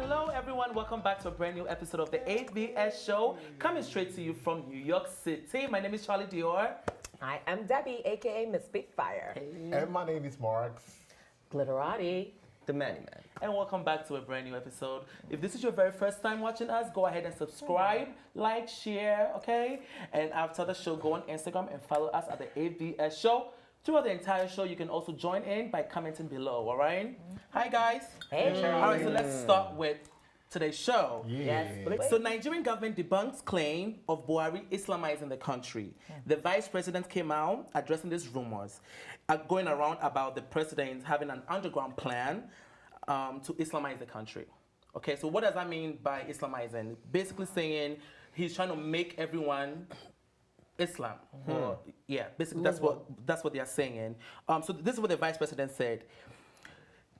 Hello everyone, welcome back to a brand new episode of the ABS show, coming straight to you from New York City. My name is Charlie Dior. I am Debbie, aka Miss Spitfire. And my name is Mark. Glitterati. The Manny Man. And welcome back to a brand new episode. If this is your very first time watching us, go ahead and subscribe, like, share, okay? And after the show, go on Instagram and follow us at the ABS show. Throughout the entire show, you can also join in by commenting below, all right? Hi, guys. Hey, Charlie. All right, so let's start with today's show. Yeah. Yes. So Nigerian government debunks claim of Buhari Islamizing the country. The vice president came out addressing these rumors going around about the president having an underground plan to Islamize the country. Okay, so what does that mean by Islamizing? Basically saying he's trying to make everyone Islam. Or, yeah, basically that's what they are saying. So this is what the vice president said.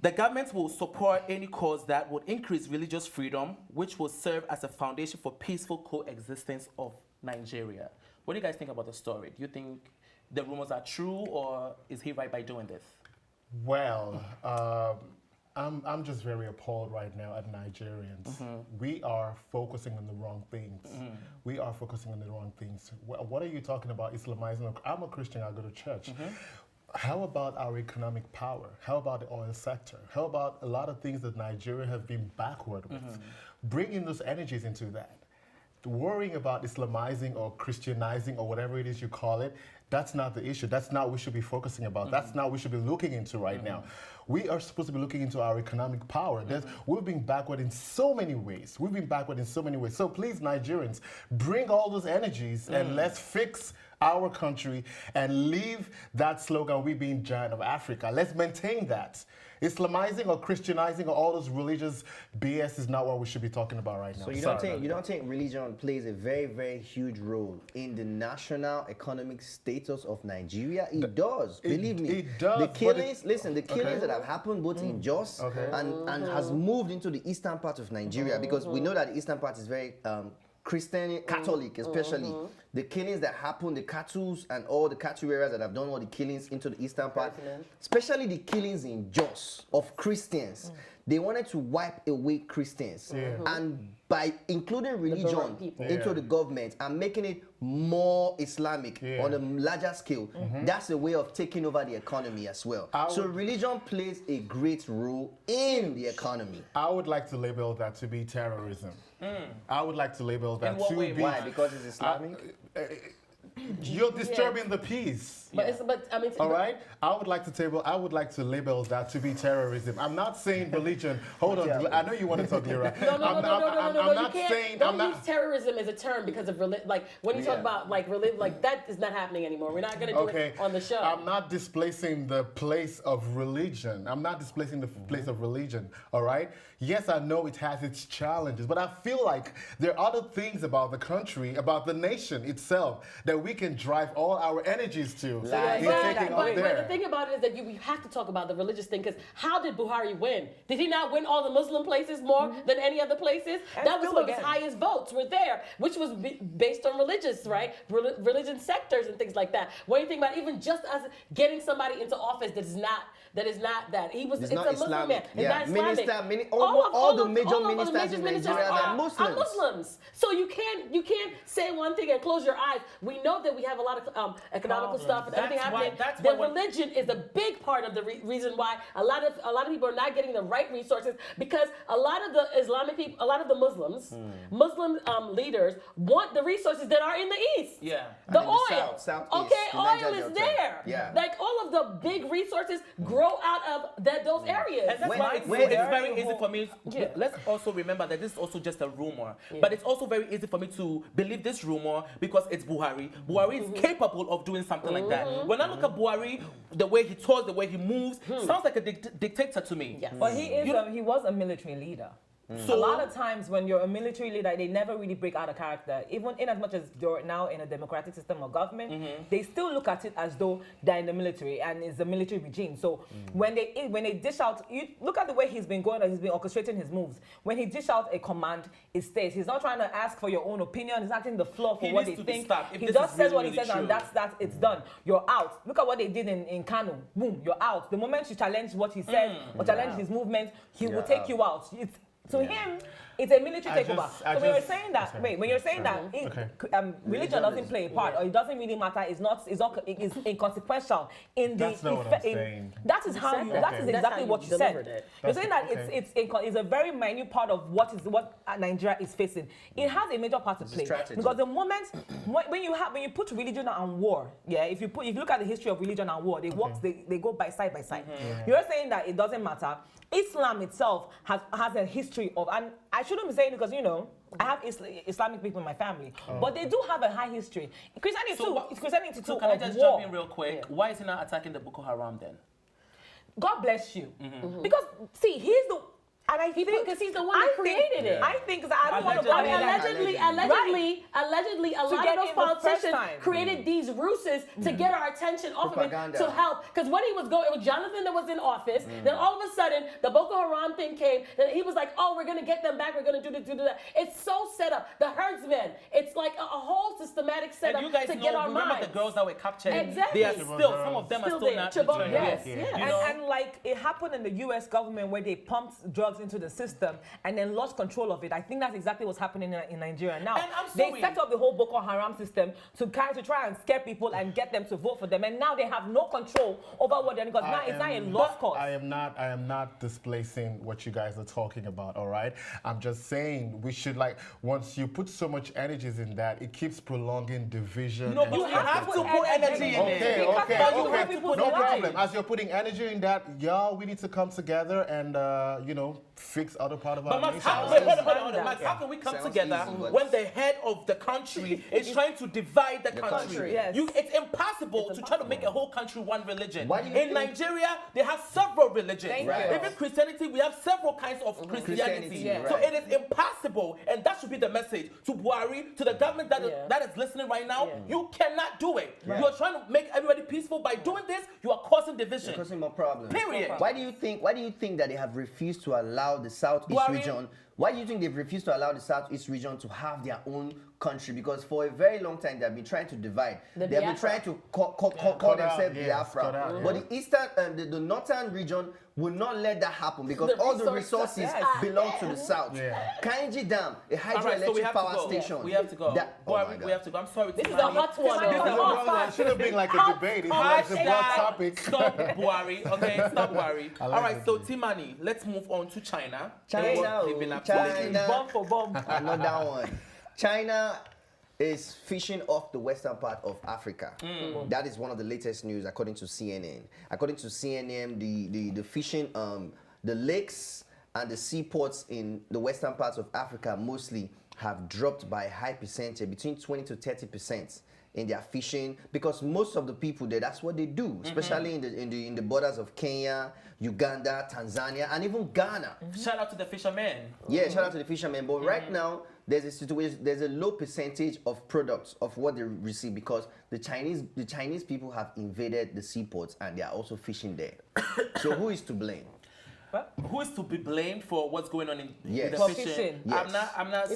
The government will support any cause that would increase religious freedom, which will serve as a foundation for peaceful coexistence of Nigeria. What do you guys think about the story? Do you think the rumors are true, or is he right by doing this? Well, I'm just very appalled right now at Nigerians. We are focusing on the wrong things. We are focusing on the wrong things. What are you talking about, Islamizing? I'm a Christian, I go to church. How about our economic power? How about the oil sector? How about a lot of things that Nigeria have been backward with? Bringing those energies into that. Worrying about Islamizing or Christianizing or whatever it is you call it, that's not the issue. That's not what we should be focusing about. That's not what we should be looking into right now. We are supposed to be looking into our economic power. We've been backward in so many ways. So please, Nigerians, bring all those energies and let's fix our country and leave that slogan, we being giant of Africa. Let's maintain that. Islamizing or Christianizing or all those religious BS is not what we should be talking about right now. So you don't think religion plays a very, very huge role in the national economic status of Nigeria? It does. Believe me. It does. The killings, the killings that have happened both in Jos and has moved into the eastern part of Nigeria, because we know that the eastern part is very Christian, Catholic especially. The killings that happen, the cattle and all the cattle areas that have done all the killings into the eastern part, especially the killings in Jos of Christians. They wanted to wipe away Christians. And by including religion into the government and making it more Islamic on a larger scale, that's a way of taking over the economy as well. So religion plays a great role in the economy. I would like to label that to be terrorism. I would like to label that to be... Why? Because it's Islamic? You're disturbing the peace. All right? I would like to label that to be terrorism. I'm not saying religion. Hold on. I know you want to talk, Lyra. No. Don't use terrorism as a term because of religion. Like when you talk about religion, that is not happening anymore. We're not going to do it on the show. I'm not displacing the place of religion. All right? Yes, I know it has its challenges, but I feel like there are other things about the country, about the nation itself, that we can drive all our energies to. But the thing about it is that you have to talk about the religious thing, because how did Buhari win? Did he not win all the Muslim places more than any other places? And that was one of his highest votes were there, which was based on religious, right? Religion sectors and things like that. What do you think about even just as getting somebody into office that is not that? It's a Muslim man. It's not Islamic. All the major ministers in Nigeria are Muslims. So you can't say one thing and close your eyes. We know that we have a lot of economical stuff and everything happening. Religion is a big part of the reason why a lot of people are not getting the right resources, because a lot of the Islamic people, a lot of the Muslim leaders want the resources that are in the east. Yeah. The oil. Southeast, oil is there. Yeah. Like all of the big resources grow out of those areas. And that's why it's very easy for me. Let's also remember that this is also just a rumor. But it's also very easy for me to believe this rumor because it's Buhari. Buhari is capable of doing something like that. When I look at Buhari, the way he talks, the way he moves, sounds like a dictator to me. Yes. But he was a military leader. So a lot of times when you're a military leader, they never really break out of character. Even in as much as you're now in a democratic system of government, they still look at it as though they're in the military and it's a military regime. So when they dish out, you look at the way he's been going, he's been orchestrating his moves. When he dish out a command, it stays. He's not trying to ask for your own opinion. He's not in the floor for what they think. He just says what he says, and that's it's done. You're out. Look at what they did in Kano. Boom, you're out. The moment you challenge what he says or challenge his movement, he will take you out. To him, it's a military takeover. So when you're saying that, okay. when you're saying that religion doesn't play a part, or it doesn't really matter, it's inconsequential in the. That's not what I'm saying. That is how. That is exactly what you said. You're saying that it's a very minute part of what Nigeria is facing. It has a major part to play because the moment when you put religion and war, if you look at the history of religion and war, they go by side by side. You're saying that it doesn't matter. Islam itself has a history of, and I shouldn't be saying it because, I have Islamic people in my family, but they do have a high history. Christianity too. So can I just jump in real quick? Yeah. Why is he not attacking the Boko Haram then? God bless you. Because, see, he's the... And I think because he's the one that created it. I think I don't want to. I mean, allegedly, a lot of those politicians created these ruses to get our attention off of it to help. Because when he was going, it was Jonathan that was in office. Then all of a sudden, the Boko Haram thing came. Then he was like, "Oh, we're gonna get them back. We're gonna do this, do that." It's so set up. The herdsmen. It's like a whole systematic setup to get our minds. Remember the girls that were captured? Exactly. They are still. Some of them are still not returned. Yes. And like it happened in the U.S. government where they pumped drugs into the system and then lost control of it. I think that's exactly what's happening in Nigeria now. They set up the whole Boko Haram system to try and scare people and get them to vote for them, and now they have no control over what they're because now it's not a lost cause. I am not displacing what you guys are talking about, all right? I'm just saying we should, like, once you put so much energies in that, it keeps prolonging division. No, but you have to put energy in it. Okay. No problem. As you're putting energy in that, we need to come together and fix other part of our nation. Max, how can we come together when the head of the country is trying to divide the country? Yes. It's impossible to try to make a whole country one religion. In Nigeria, they have several religions. Even Christianity, we have several kinds of Christianity. So it is impossible, and that should be the message to Buhari, to the government that is listening right now. You cannot do it. You are trying to make everybody peaceful. By doing this, you are causing division. You're causing more problems. Period. Why do you think that they have refused to allow the Southeast region? Why do you think they've refused to allow the Southeast region to have their own country? Because for a very long time they've been trying to divide. They've been trying to call themselves Biafra. But the eastern, the northern region will not let that happen because all the resources belong to the south. Kainji Dam, a hydroelectric power station. We have to go. We have to go. I'm sorry. This is a hot one. It should have been like a debate. It's like a broad topic. Stop Buhari. Okay, stop Buhari. All right, so Timani, let's move on to China. China. Bomb for bomb. Another one. China is fishing off the western part of Africa. That is one of the latest news according to CNN. According to CNN, the fishing, the lakes and the seaports in the western parts of Africa mostly have dropped by a high percentage, between 20 to 30% in their fishing, because most of the people there, that's what they do, especially in the borders of Kenya, Uganda, Tanzania, and even Ghana. Shout out to the fishermen. Yeah, shout out to the fishermen. But right now, there's a situation, there's a low percentage of products of what they receive because the Chinese people have invaded the seaports and they are also fishing there. So who is to blame? Who is to be blamed for what's going on in the fishing? Yes.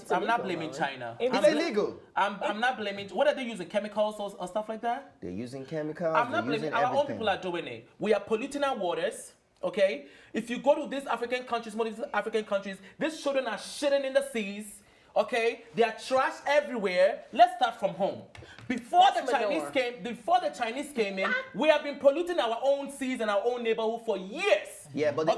I'm not blaming China. It's illegal. I'm not blaming. What are they using? Chemicals or stuff like that? They're using chemicals. I'm not blaming. Our own people are doing it. We are polluting our waters. Okay. If you go to these African countries, most of these African countries, these children are shitting in the seas. Okay, they are trash everywhere. Let's start from home. Before the Chinese came in, we have been polluting our own seas and our own neighborhood for years. Yeah, but the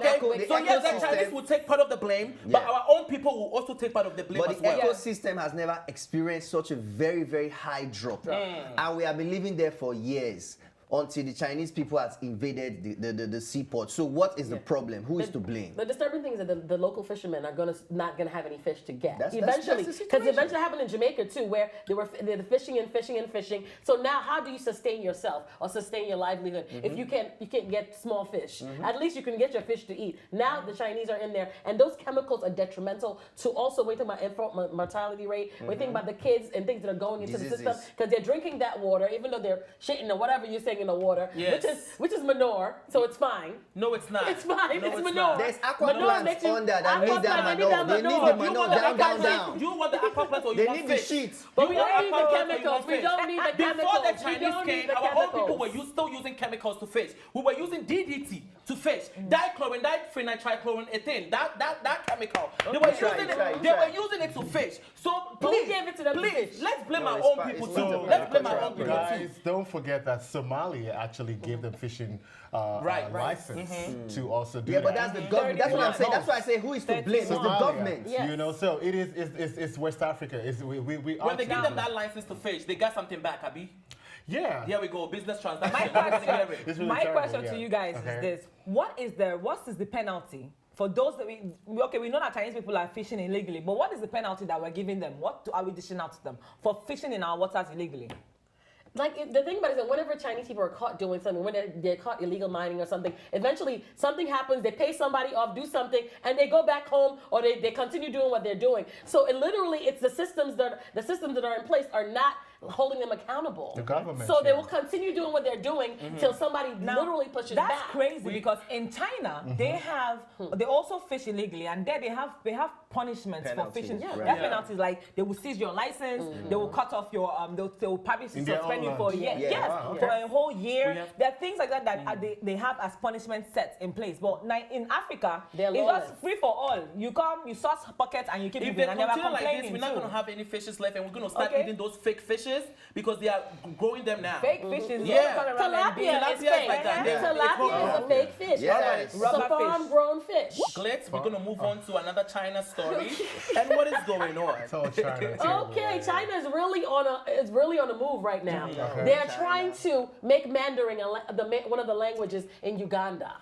Chinese will take part of the blame, but our own people will also take part of the blame as well. But the ecosystem has never experienced such a very, very high drop. And we have been living there for years until the Chinese people has invaded the seaport. So what is the problem? Who is to blame? The disturbing thing is that the local fishermen are not gonna have any fish to get. That's eventually, because eventually happened in Jamaica too, where they're fishing and fishing and fishing. So now, how do you sustain yourself or sustain your livelihood if you can't get small fish? At least you can get your fish to eat. Now the Chinese are in there, and those chemicals are detrimental to also when you think about infant mortality rate. When you think about the kids and things that are going into the system because they're drinking that water, even though they're shitting or whatever you're saying in the water, which is manure, so it's fine. No, it's not. It's fine. No, it's manure. not. There's aqua plants on that need that manure. They need the manure down. You want the aqua plants or you They want need fish? the sheets. But we don't need the chemicals. We don't need the chemicals. Before the Chinese came, our own people were still using chemicals to fish. We were using DDT to fish. Dichlorine, diphenyltrichloroethane, that chemical. They were using it to fish. So please, gave it to them to fish? let's blame our own people too. Let's blame our own people too. Guys, don't forget that Somalia actually gave them fishing license to also do that. But that's the government. That's what I'm saying. That's why I say who is to blame? It's the government. You know, so it's West Africa. We when they give them that license to fish, they got something back, Abi. Yeah. Here we go. Business transaction. My question to you guys is this: what is the penalty for those that we know that Chinese people are fishing illegally, but what is the penalty that we're giving them? What are we dishing out to them for fishing in our waters illegally? Like, the thing about it is that whenever Chinese people are caught doing something, when they're caught illegal mining or something, eventually something happens, they pay somebody off, do something, and they go back home, or they continue doing what they're doing. So it's the systems that are in place are not holding them accountable. The government. So they will continue doing what they're doing till somebody literally pushes back. That's crazy because in China they also fish illegally, and there they have punishments for fishing. Penalties like they will seize your license, they will cut off your they will probably suspend you for a year. For a whole year. There are things like that they have as punishment sets in place. But in Africa, it's just free for all. You come, you source pockets, and you keep if eating, they and never continue complaining. like this, we're not going to have any fishes left, and we're going to start eating those fake fishes because they are growing them now. Fake fishes. Tilapia is fake. Like that. Tilapia is a fake fish. Yes. It's a farm-grown fish. Glitz, we're going to move on to another China story. And what is going on? Okay, China is really on a move right now. They're trying to make Mandarin one of the languages in Uganda.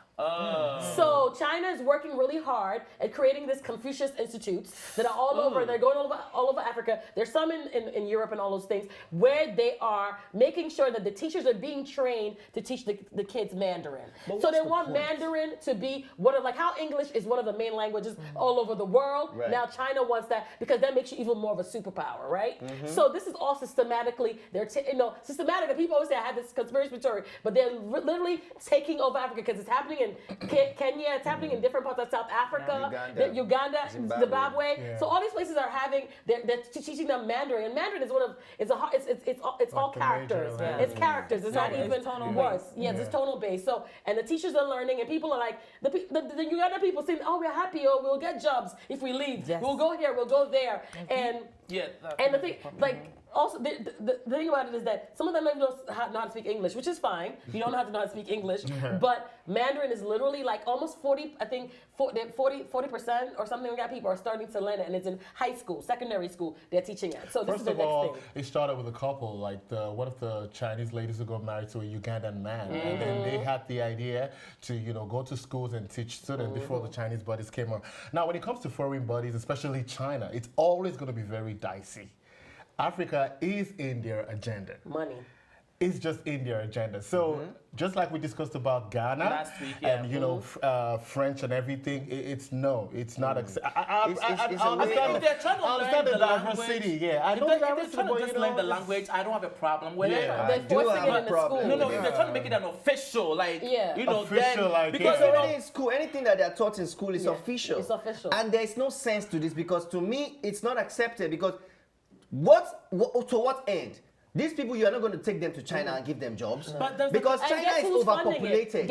So China is working really hard at creating these Confucius institutes that are all over. They're going all over Africa. There's some in Europe and all those things where they are making sure that the teachers are being trained to teach the kids Mandarin. So they want Mandarin to be one of, like how English is one of the main languages all over the world. Right. Now China wants that because that makes you even more of a superpower, right? So this is all systematically. Systematically. People always say I had this conspiracy theory, but they're literally taking over Africa because it's happening in Kenya, it's happening in different parts of South Africa, Uganda, Zimbabwe. So all these places are they're teaching them Mandarin, and Mandarin is it's all characters. It's characters. It's not even words. It's tonal based. So and the teachers are learning, and people are like the Uganda people saying, "Oh, we're happy. Oh, we'll get jobs if we leave. Yes. We'll go here. We'll go there." And the thing also, the thing about it is that some of them don't know how to speak English, which is fine. You don't have to know how to speak English, but Mandarin is literally like almost 40% or something like that. People are starting to learn it, and it's in high school, secondary school. They're teaching it. So this is the next thing. It started with a couple, like one of the Chinese ladies who got married to a Ugandan man, and then they had the idea to go to schools and teach students before the Chinese bodies came on. Now, when it comes to foreign bodies, especially China, it's always going to be very dicey. Africa is in their agenda. Money. It's just in their agenda. So just like we discussed about Ghana last week, and French and everything, it's not. I understand the diversity. I know if they're trying to just learn the language, I don't have a problem with it. They're forcing it in the school. No, if they're trying to make it an official, because already in school, anything that they're taught in school is official. It's official. And there's no sense to this because to me, it's not accepted because to what end? These people, you are not going to take them to China and give them jobs because China is overpopulated.